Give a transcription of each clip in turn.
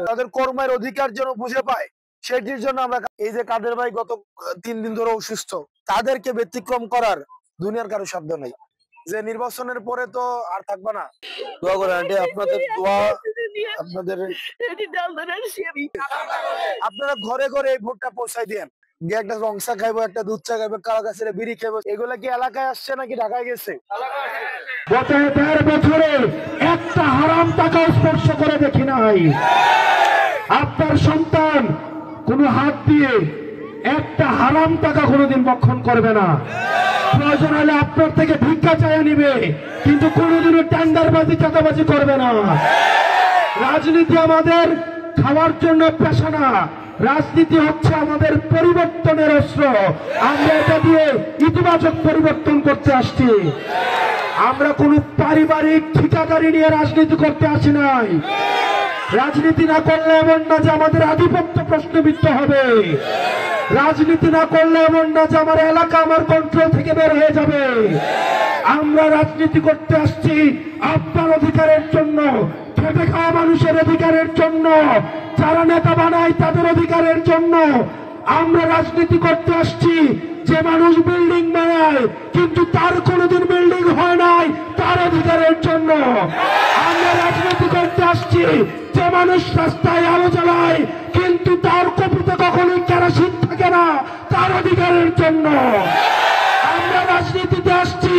তাদের কর্মের অধিকার যেন বুঝে পায়, সেটির জন্য আমরা এই যে কাদের ভাই গত 3 দিন ধরে অসুস্থ, তাদেরকে ব্যতিক্রম করার দুনিয়ার কারো সাধ্য নেই। যে নির্বাচনের পরে তো আর থাকবে না। দোয়া করে আন্টি, আপনাদের দোয়া, আপনাদের আপনারা ঘরে ঘরে এই ভোটটা পৌঁছাই দেন। গিয়ে একটা রং চা খাইবো, একটা দুধ চা খাইবো, কালো গাছের বিড়ি খাইবো। এগুলা কি এলাকায় আসছে নাকি ঢাকায় গেছে? গত 1.5 বছরে একটা হারাম টাকা স্পর্শ করে দেখি নাই। আপনার সন্তান কোনো হাত দিয়ে একটা হারাম টাকা কোনোদিন ভক্ষণ করবে না। প্রয়োজন হলে আপনার থেকে ভিক্ষা চাইয়া নিবে, কিন্তু কোনোদিনও টেন্ডারবাজি চাঁদাবাজি করবে না। রাজনীতি আমাদের খাওয়ার জন্য পেশা না, রাজনীতি হচ্ছে আমাদের পরিবর্তনের অস্ত্র। আমরা এটা দিয়ে ইতিবাচক পরিবর্তন করতে আসছি। আমরা কোন পারিবারিক ঠিকাদারি নিয়ে রাজনীতি করতে আসি নাই। রাজনীতি না করলে এমন না যে আমাদের আধিপত্য প্রশ্নবিদ্ধ হবে। রাজনীতি না করলে এমন না যে আমার এলাকা আমার কন্ট্রোল থেকে বের হয়ে যাবে। আমরা রাজনীতি করতে আসছি আপনার অধিকারের জন্য, খেটে খাওয়া মানুষের অধিকারের জন্য, যারা নেতা বানায় তাদের অধিকারের জন্য। আমরা রাজনীতি করতে আসছি যে মানুষ বিল্ডিং বানায় কিন্তু তার কোনোদিন বিল্ডিং হয় নাই, তার অধিকারের জন্য। আমরা রাজনীতি করতে আসছি যে মানুষ রাস্তায় আলো জ্বালায় কিন্তু তার কপিতে কখনোই কেরোসিন থাকে না, তার অধিকারের জন্য। আমরা রাজনীতিতে আসছি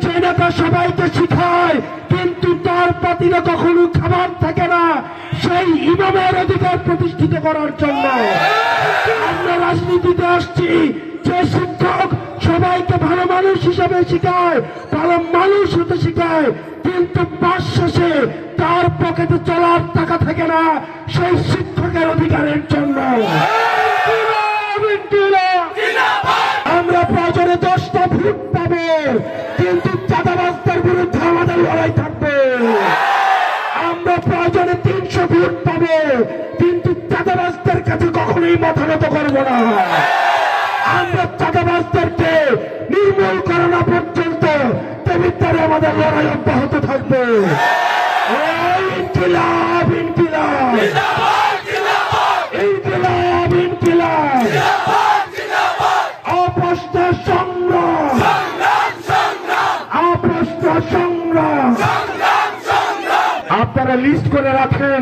যে নেতা সবাইকে শিখায় কিন্তু তার পাতিলে কখনো খাবার থাকে না, সেই ইমামের অধিকার প্রতিষ্ঠিত করার জন্য। আমরা রাজনীতিতে আসছি যে শিক্ষক সবাইকে ভালো মানুষ হিসাবে শিখায়, ভালো মানুষ হতে শিখায়, কিন্তু মাস শেষে তার পকেটে চলার টাকা থাকে না, সেই শিক্ষকের অধিকারের জন্য। আমরা প্রয়োজনে 10টা ভোট পাবো, কিন্তু চাঁদাবাজদের বিরুদ্ধে আমাদের লড়াই থাকবে। আমরা প্রয়োজনে 300 ভোট পাবো, কিন্তু চাঁদাবাজদের কাছে কখনোই মাথা নত করবো না। আমরা চাঁদাবাজদেরকে নির্মূল করা না পর্যন্ত তেমনি আমাদের লড়াই অব্যাহত থাকবে। ইনকিলাব ইনকিলাব ইনকিলাব ইনকিলাব, অপ্রশ্ন সংগ্রাম, অপ্রশ্ন সংগ্রাম। আপনারা লিস্ট করে রাখেন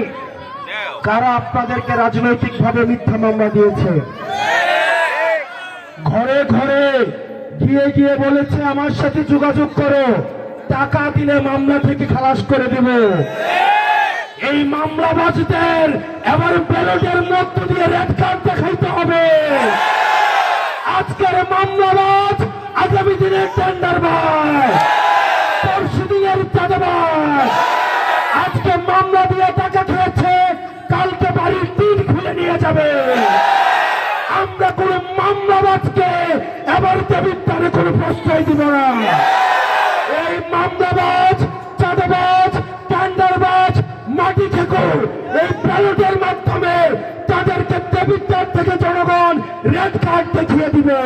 কারা আপনাদেরকে রাজনৈতিক ভাবে মিথ্যা মামলা দিয়েছে। ঘরে ঘরে গিয়ে গিয়ে বলেছে আমার সাথে যোগাযোগ করো, টাকা দিলে মামলা থেকে খালাস করে দেব। এই মামলাবাজদের এবার ব্যালটের মধ্য দিয়ে রেড কার্ড দেখাইতে হবে। আজকের মামলাবাজ আগামী দিনের টেন্ডারবাজ, পরশু দিনের চাঁদাবাজ। আজকে মামলা দিয়ে টাকা খেয়েছে, কালকে বাড়ির টিন খুলে নিয়ে যাবে। আমরা কোন মামলাবাজকে এবার দেবিদ্বারে কোন প্রশ্রয় দিব না। এই মামলাবাজ, চাঁদাবাজ, টেন্ডারবাজ, মাটি ঠেকুর, এই ব্যালটের মাধ্যমে তাদেরকে দেবিদ্বার থেকে জনগণ রেড কার্ড দেখিয়ে দিবে।